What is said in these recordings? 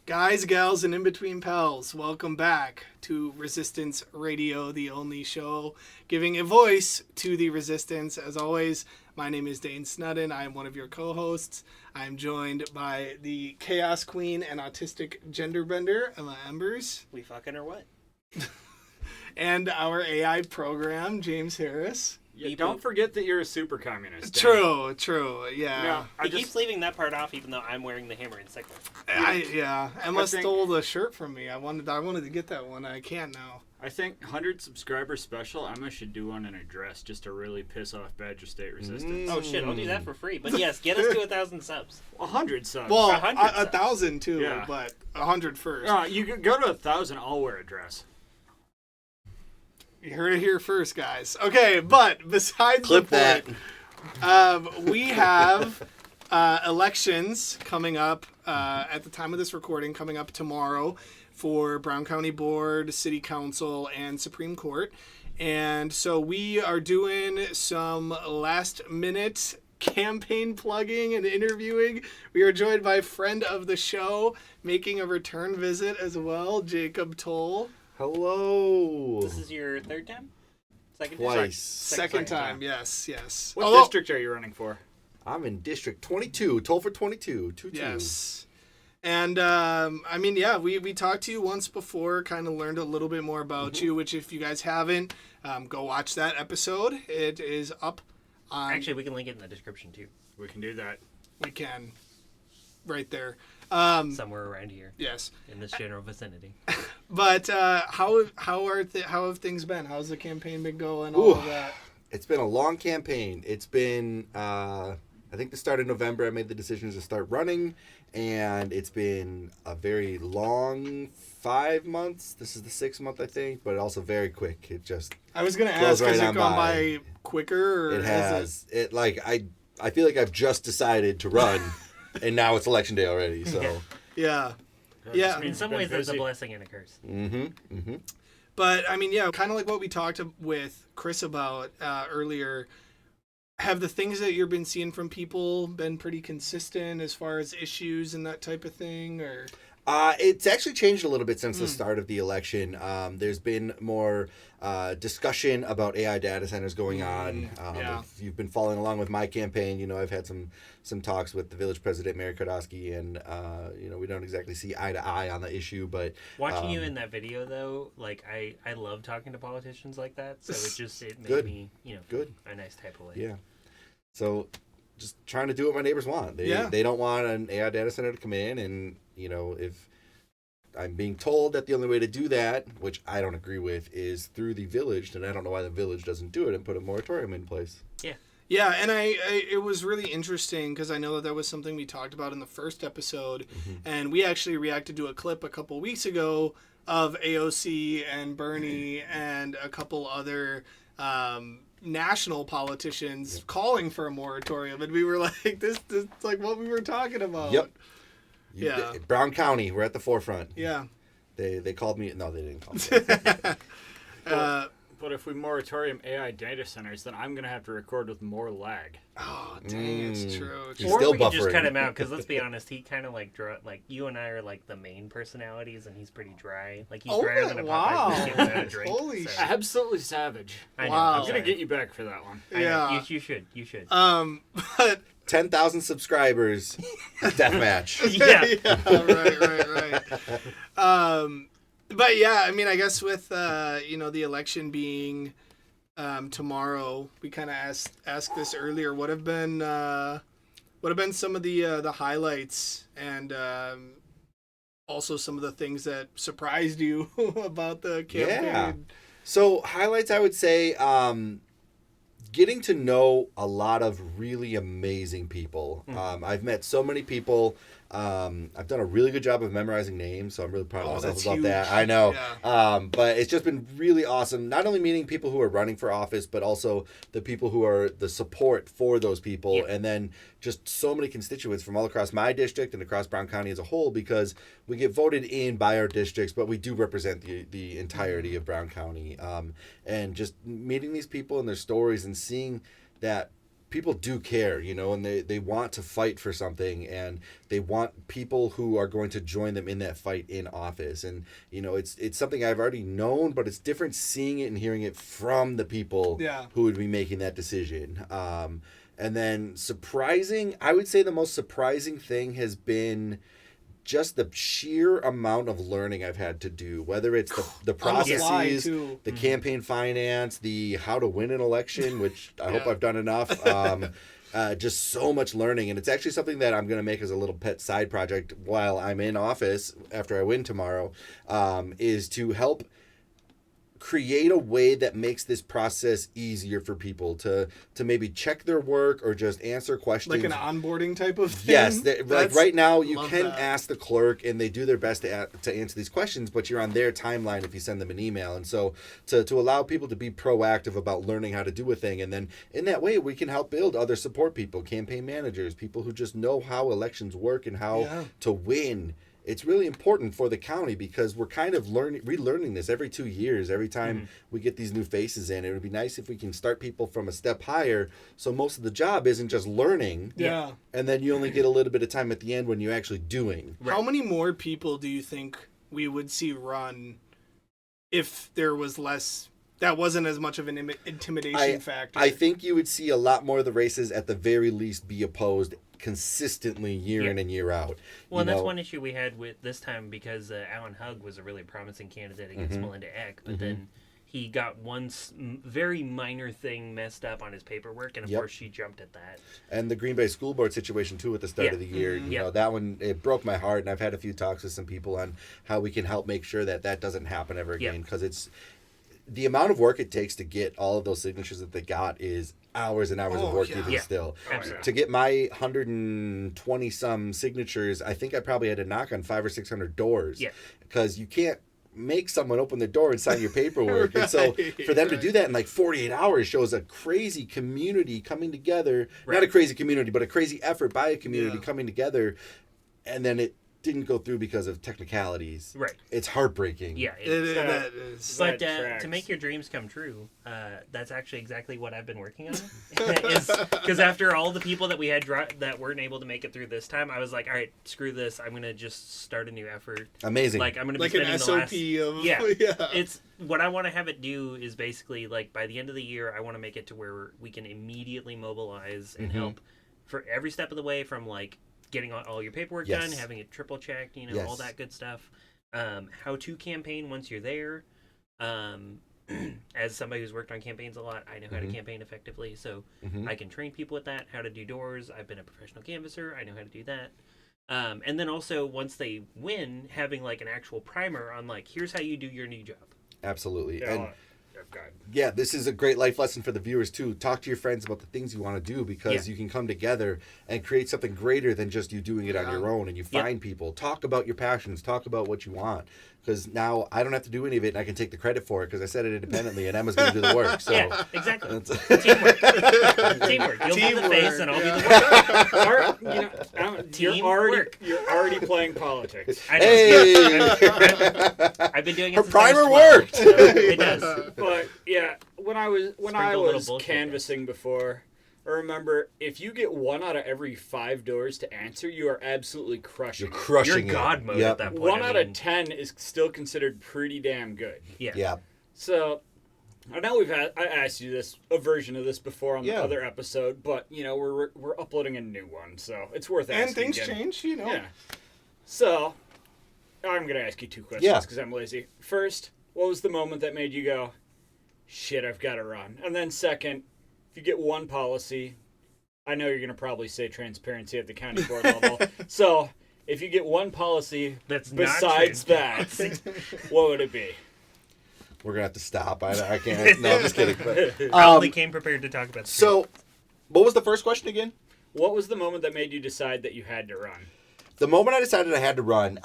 Guys, gals, and in-between pals, welcome back to Resistance Radio, the only show giving a voice to the Resistance. As always, my name is Dane Snudden. I am one of your co-hosts. I am joined by the Chaos Queen and Autistic Genderbender, Emma Embers. We fucking or what? And our AI program, James Harris. Yeah, don't forget that you're a super communist. True, yeah. No, He keeps leaving that part off, even though I'm wearing the hammer insignia. Emma stole the shirt from me. I wanted to get that one. I can't now. I think 100 subscriber special, Emma should do one in a dress just to really piss off Badger State Resistance. Oh shit, I'll do that for free. But yes, get us to 1,000 subs. 100 subs. Well, 100 subs. 1,000 too, Yeah. but 100 first. You can go to 1,000, I'll wear a dress. You heard it here first, guys. Okay, but besides Clip the point, we have elections coming up at the time of this recording, coming up tomorrow for Brown County Board, City Council, and Supreme Court. And so we are doing some last-minute campaign plugging and interviewing. We are joined by friend of the show, making a return visit as well, Jacob Toll. Hello. This is your third time? Second Twice. time? Second time, yes. What Although- district are you running for? I'm in District 22. Toll for 22. 2-2. Yes. And, we talked to you once before, kind of learned a little bit more about you, which if you guys haven't, go watch that episode. It is up on... Actually, we can link it in the description too. We can do that. We can. Right there. Somewhere around here. Yes. In this general vicinity. But how have things been? How's the campaign been going? All of that. It's been a long campaign. It's been, I think the start of November, I made the decision to start running, and it's been a very long 5 months. This is the 6th month, I think, but also very quick. It just I was going to goes ask, has right it on gone by. by quicker? Or it has. I feel like I've just decided to run, and now it's election day already, so. Yeah. Yeah. In some ways, there's a blessing and a curse. But, kind of like what we talked with Chris about earlier, have the things that you've been seeing from people been pretty consistent as far as issues and that type of thing? Or It's actually changed a little bit since the start of the election. There's been more discussion about AI data centers going on. If you've been following along with my campaign, I've had some talks with the village president, Mayor Kodowski, and, we don't exactly see eye to eye on the issue. But watching you in that video, though, like, I love talking to politicians like that. So it made Good. me, Good. a nice type of way. Yeah. So just trying to do what my neighbors want. They don't want an AI data center to come in, and if I'm being told that the only way to do that, which I don't agree with, is through the village, then I don't know why the village doesn't do it and put a moratorium in place. Yeah, and it was really interesting because I know that was something we talked about in the first episode, and we actually reacted to a clip a couple weeks ago of AOC and Bernie and a couple other national politicians calling for a moratorium, and we were like, this is like what we were talking about. Yep. Yeah. Brown County, we're at the forefront. Yeah. They called me. No, they didn't call me. But if we moratorium AI data centers, then I'm going to have to record with more lag. Oh, dang, it's true. He's Or still we could just buffering. cut him out, because let's be honest, he kind of like you and I are like the main personalities, and he's pretty dry. Like, he's drier than a Popeye when giving out a drink. Holy so. shit. Absolutely savage. I know, Wow. I'm I'm going to sorry. get you back for that one. I know. Yeah. You should. But 10,000 subscribers, deathmatch. Yeah. Right. But yeah, I guess with the election being tomorrow, we kind of asked this earlier. What have been some of the highlights and also some of the things that surprised you about the campaign? Yeah. So highlights, I would say, getting to know a lot of really amazing people. I've met so many people. I've done a really good job of memorizing names, so I'm really proud of myself that's about huge. that. I know. Yeah. But it's just been really awesome, not only meeting people who are running for office, but also the people who are the support for those people. Yeah. And then just so many constituents from all across my district and across Brown County as a whole, because we get voted in by our districts, but we do represent the entirety of Brown County. And just meeting these people and their stories and seeing that people do care, and they want to fight for something, and they want people who are going to join them in that fight in office. And it's something I've already known, but it's different seeing it and hearing it from the people who would be making that decision. And then I would say the most surprising thing has been just the sheer amount of learning I've had to do, whether it's the processes, the campaign finance, the how to win an election, which I hope I've done enough. Just so much learning. And it's actually something that I'm going to make as a little pet side project while I'm in office after I win tomorrow, is to help create a way that makes this process easier for people to maybe check their work or just answer questions. Like an onboarding type of thing? Yes. Like right now, you can ask the clerk, and they do their best to answer these questions, but you're on their timeline if you send them an email. And so to allow people to be proactive about learning how to do a thing, and then in that way, we can help build other support people, campaign managers, people who just know how elections work and how to win. It's really important for the county because we're kind of relearning this every 2 years. Every time we get these new faces in, it would be nice if we can start people from a step higher. So most of the job isn't just learning. Yeah. And then you only get a little bit of time at the end when you're actually doing. Right. How many more people do you think we would see run if there was less? That wasn't as much of an intimidation factor. I think you would see a lot more of the races at the very least be opposed consistently year in and year out. Well, and that's one issue we had with this time because Alan Hugg was a really promising candidate against Melinda Eck, but then he got one very minor thing messed up on his paperwork, and of course she jumped at that. And the Green Bay School Board situation too at the start of the year, you know, that one, it broke my heart, and I've had a few talks with some people on how we can help make sure that doesn't happen ever again, because it's the amount of work it takes to get all of those signatures that they got is hours and hours of work even still. To get my 120 some signatures, I think I probably had to knock on 500 or 600 doors. Because you can't make someone open the door and sign your paperwork. And so for them to do that in like 48 hours shows a crazy community coming together. Not a crazy community, but a crazy effort by a community coming together. And then it didn't go through because of technicalities. Right. It's heartbreaking. Yeah. That is. But to make your dreams come true, that's actually exactly what I've been working on. Because after all the people that we had that weren't able to make it through this time, I was like, all right, screw this. I'm going to just start a new effort. Amazing. Like, I'm going to be like spending an SOP of... Yeah. It's what I want to have it do is basically, like, by the end of the year, I want to make it to where we can immediately mobilize and help for every step of the way, from, like, getting all your paperwork done, having it triple checked, all that good stuff. How to campaign once you're there. As somebody who's worked on campaigns a lot, I know how to campaign effectively, so I can train people with that, how to do doors. I've been a professional canvasser. I know how to do that. And then also, once they win, having like an actual primer on like, here's how you do your new job. Absolutely. Yeah, and yeah, this is a great life lesson for the viewers too. Talk to your friends about the things you want to do, because you can come together and create something greater than just you doing it on your own. And you find people. Talk about your passions. Talk about what you want. Because now I don't have to do any of it, and I can take the credit for it because I said it independently, and Emma's going to do the work. So. Yeah, exactly. Teamwork. You'll be the face, and I'll be the work. You're already playing politics. I know. Hey! I've been doing it. Her since primer worked. So it does. But yeah, when I was canvassing before, I remember if you get 1 out of every 5 doors to answer, you are absolutely crushing. You're crushing. You're God mode at that point. 1 out of 10 is still considered pretty damn good. Yeah. So I know I asked you a version of this before on the other episode, but we're uploading a new one, so it's worth asking. And things again. change, Yeah. So I'm gonna ask you 2 questions because I'm lazy. First, what was the moment that made you go, "Shit, I've got to run"? And then second, if you get one policy, I know you're going to probably say transparency at the county board level. So if you get one policy that's besides that, what would it be? We're going to have to stop. I can't. No, I'm just kidding. But, I only came prepared to talk about So, what was the first question again? What was the moment that made you decide that you had to run? The moment I decided I had to run,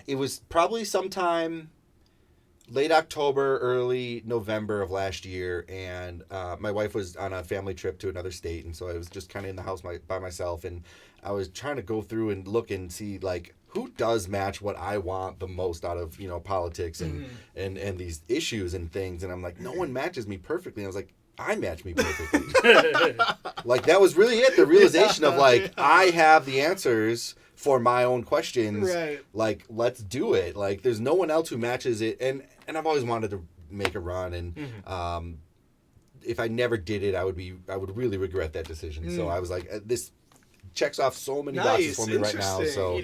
it was probably sometime late October, early November of last year, and my wife was on a family trip to another state, and so I was just kind of in the house by myself, and I was trying to go through and look and see, like, who does match what I want the most out of, politics and these issues and things, and I'm like, no one matches me perfectly. And I was like, I match me perfectly. Like, that was really it. The realization of, like, I have the answers for my own questions. Right. Like, let's do it. Like, there's no one else who matches it. And I've always wanted to make a run. And if I never did it, I would really regret that decision. So I was like, this checks off so many boxes for me right now. So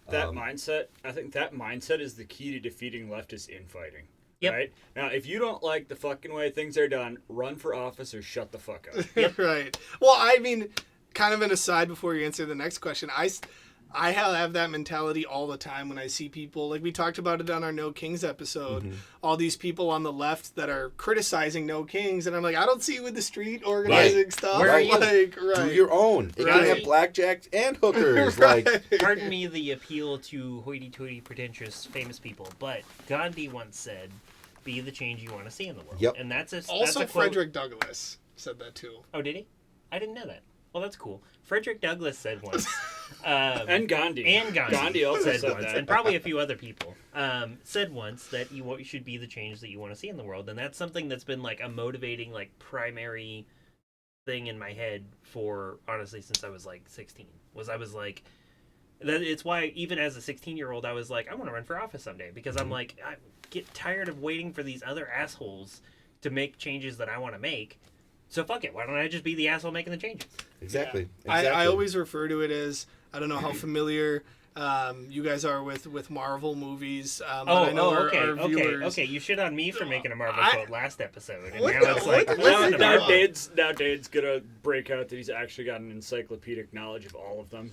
that mindset, I think that mindset is the key to defeating leftist infighting. Yep. Right? Now, if you don't like the fucking way things are done, run for office or shut the fuck up. Right. Well, I mean, kind of an aside before you answer the next question, I have that mentality all the time when I see people, like we talked about it on our No Kings episode, all these people on the left that are criticizing No Kings, and I'm like, I don't see you in the street organizing stuff. Where are you? Like, do your own. It can have blackjacks and hookers. Like, pardon me the appeal to hoity-toity, pretentious, famous people, but Gandhi once said, be the change you want to see in the world. Yep. And that's also a quote. Frederick Douglass said that too. Oh, did he? I didn't know that. Well, that's cool. Frederick Douglass said once. And Gandhi. Gandhi also said once, that. and probably a few other people, said once that you should be the change that you want to see in the world. And that's something that's been like a motivating, like primary thing in my head for, honestly, since I was like 16. It's why even as a 16-year-old, I was like, I want to run for office someday. Because I'm like, I get tired of waiting for these other assholes to make changes that I want to make. So fuck it. Why don't I just be the asshole making the changes? Exactly. I always refer to it as, I don't know how familiar you guys are with Marvel movies. But I know our viewers... Okay. You shit on me for making a Marvel quote last episode, and What now the- it's like what- listen to Now Marvel. Dade's gonna break out that he's actually got an encyclopedic knowledge of all of them.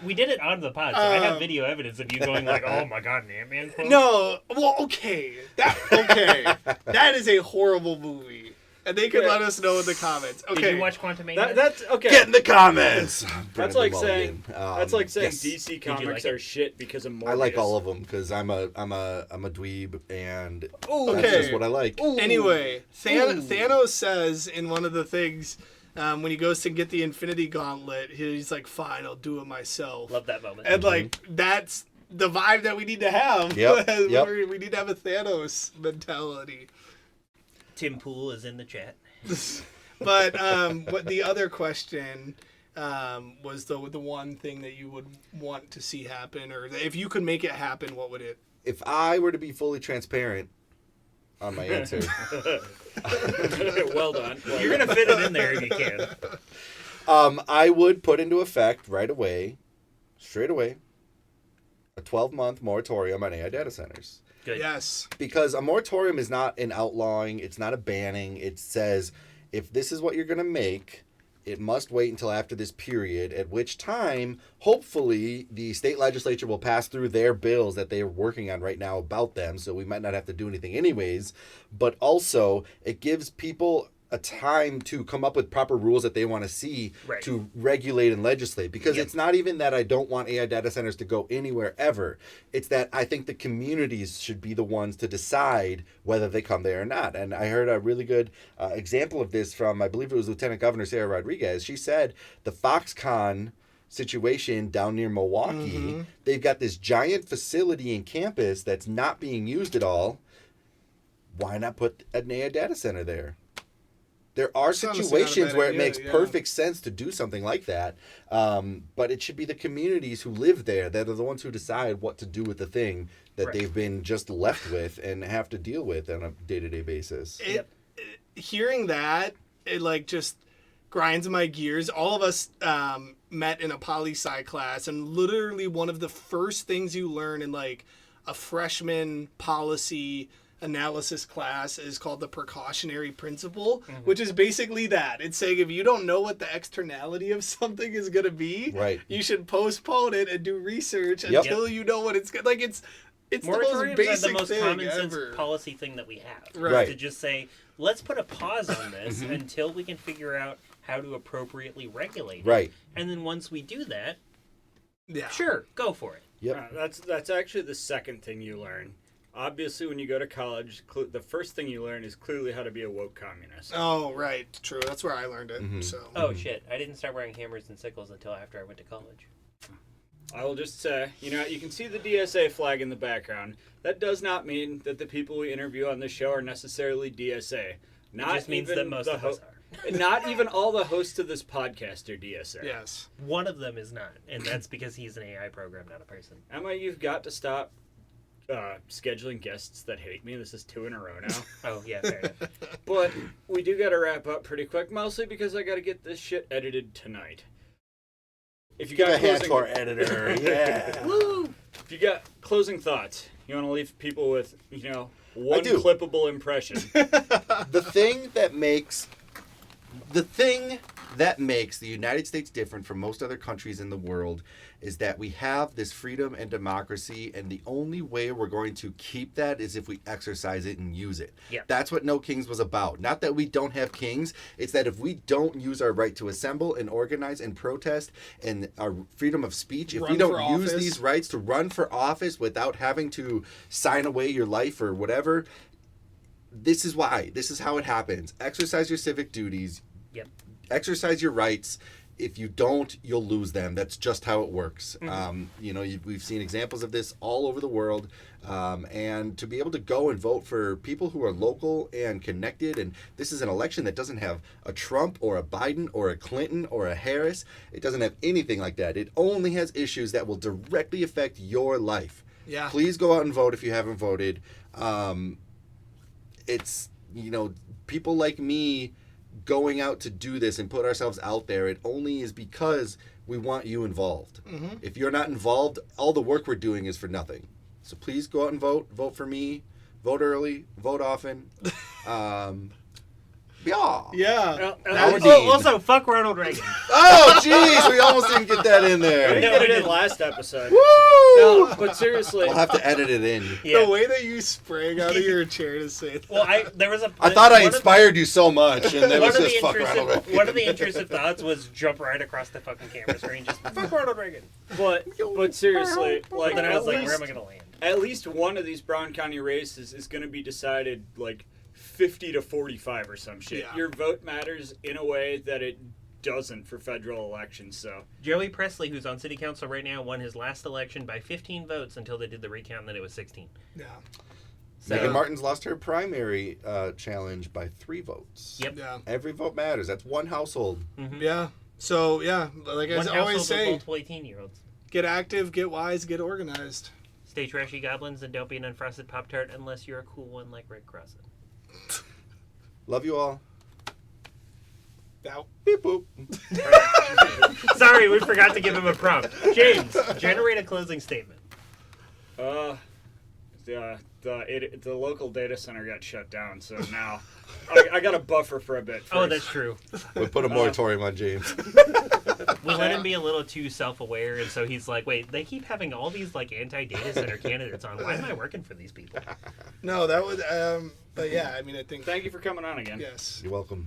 We did it on the pod, so I have video evidence of you going like, "Oh my god, an Ant-Man quote." No, well, okay. That is a horrible movie. And they could let us know in the comments. Okay. Did you watch Quantumania? That's okay. Get in the comments. That's like saying yes. DC comics are shit because of Morbius. I like all of them because I'm a dweeb and that's okay. just what I like. Anyway, Thanos says in one of the things when he goes to get the Infinity Gauntlet, he's like, "Fine, I'll do it myself." Love that moment. And like that's the vibe that we need to have. Yep. We need to have a Thanos mentality. Tim Pool is in the chat. But what the other question was the one thing that you would want to see happen, or if you could make it happen, what would it? If I were to be fully transparent on my answer, Well done. You're gonna fit it in there if you can. I would put into effect right away, straight away, a 12-month moratorium on AI data centers. Good. Yes. Because a moratorium is not an outlawing, it's not a banning. It says if this is what you're going to make, it must wait until after this period, at which time, hopefully, the state legislature will pass through their bills that they are working on right now about them, so we might not have to do anything anyways. But also, it gives people a time to come up with proper rules that they want to see to regulate and legislate. Because it's not even that I don't want AI data centers to go anywhere ever. It's that I think the communities should be the ones to decide whether they come there or not. And I heard a really good example of this from, I believe it was Lieutenant Governor Sarah Rodriguez. She said the Foxconn situation down near Milwaukee, they've got this giant facility and campus that's not being used at all. Why not put an AI data center there? There are situations where it makes perfect sense to do something like that, but it should be the communities who live there that are the ones who decide what to do with the thing that they've been just left with and have to deal with on a day-to-day basis. Hearing that, it like just grinds my gears. All of us met in a poli-sci class, and literally one of the first things you learn in like a freshman policy analysis class is called the precautionary principle, which is basically that. It's saying if you don't know what the externality of something is going to be, you should postpone it and do research until you know what it's going to like. It's the most basic are the most thing common ever. sense policy thing that we have. Right. To just say, let's put a pause on this until we can figure out how to appropriately regulate it. Right. And then once we do that, Yeah. sure, go for it. Yep. That's actually the second thing you learn. Obviously, when you go to college, the first thing you learn is clearly how to be a woke communist. Oh, right. True. That's where I learned it. So. Oh, shit. I didn't start wearing hammers and sickles until after I went to college. I will just say, you can see the DSA flag in the background. That does not mean that the people we interview on this show are necessarily DSA. Not It just means even that most the of us are. Not even all the hosts of this podcast are DSA. Yes. One of them is not, and that's because he's an AI program, not a person. Emma, you've got to stop scheduling guests that hate me. This is 2 in a row now. Oh, yeah, fair enough. But we do got to wrap up pretty quick, mostly because I got to get this shit edited tonight. If you Give got a hand to our editor. Yeah. Woo! If you got closing thoughts, you want to leave people with, one do. clippable impression. The thing that makes the United States different from most other countries in the world is that we have this freedom and democracy, and the only way we're going to keep that is if we exercise it and use it. Yeah. That's what No Kings was about. Not that we don't have kings, it's that if we don't use our right to assemble and organize and protest and our freedom of speech, if Run we don't for use office. these rights to run for office without having to sign away your life or whatever, this is why. This is how it happens. Exercise your civic duties. Yep. Exercise your rights. If you don't, you'll lose them. That's just how it works. We've seen examples of this all over the world. And to be able to go and vote for people who are local and connected, and this is an election that doesn't have a Trump or a Biden or a Clinton or a Harris. It doesn't have anything like that. It only has issues that will directly affect your life. Yeah. Please go out and vote if you haven't voted. It's, people like me going out to do this and put ourselves out there, it only is because we want you involved. Mm-hmm. If you're not involved, all the work we're doing is for nothing. So please go out and vote. Vote for me. Vote early. Vote often. Yeah. Also, fuck Ronald Reagan. Oh, jeez, we almost didn't get that in We there. didn't get it in last episode. Woo! No, but seriously. We'll have to edit it in. Yeah. The way that you sprang out of your chair to say that. Well, there was a. I thought I one of- inspired you so much, and then One it's of, the just fuck Ronald intrusive, Reagan. one of the intrusive thoughts was jump right across the fucking camera screen, just fuck Ronald Reagan. But seriously, like, Then I was at like, least, where am I gonna land? at least one of these Brown County races is going to be decided like 50 to 45 or some shit. Yeah. Your vote matters in a way that it doesn't for federal elections. So Joey Presley, who's on city council right now, won his last election by 15 votes until they did the recount, and then it was 16. Yeah. So, Megan Martin's lost her primary challenge by 3 votes. Yep. Yeah. Every vote matters. That's one household. mhm. Yeah. So, yeah, like One I always household with say, multiple 18-year-olds. get active, get wise, get organized. Stay trashy goblins and don't be an unfrosted Pop-Tart unless you're a cool one like Rick Crossan. Love you all. That, Beep boop. Sorry, we forgot to give him a prompt. James, generate a closing statement. the local data center got shut down, so now I got a buffer for a bit. First. Oh, that's true. We put a moratorium on James. We let him be a little too self-aware, and so he's like, wait, they keep having all these like anti-data center candidates on. Why am I working for these people? no, that would, but yeah, I mean, I think, Thank you for coming on again. yes. You're welcome.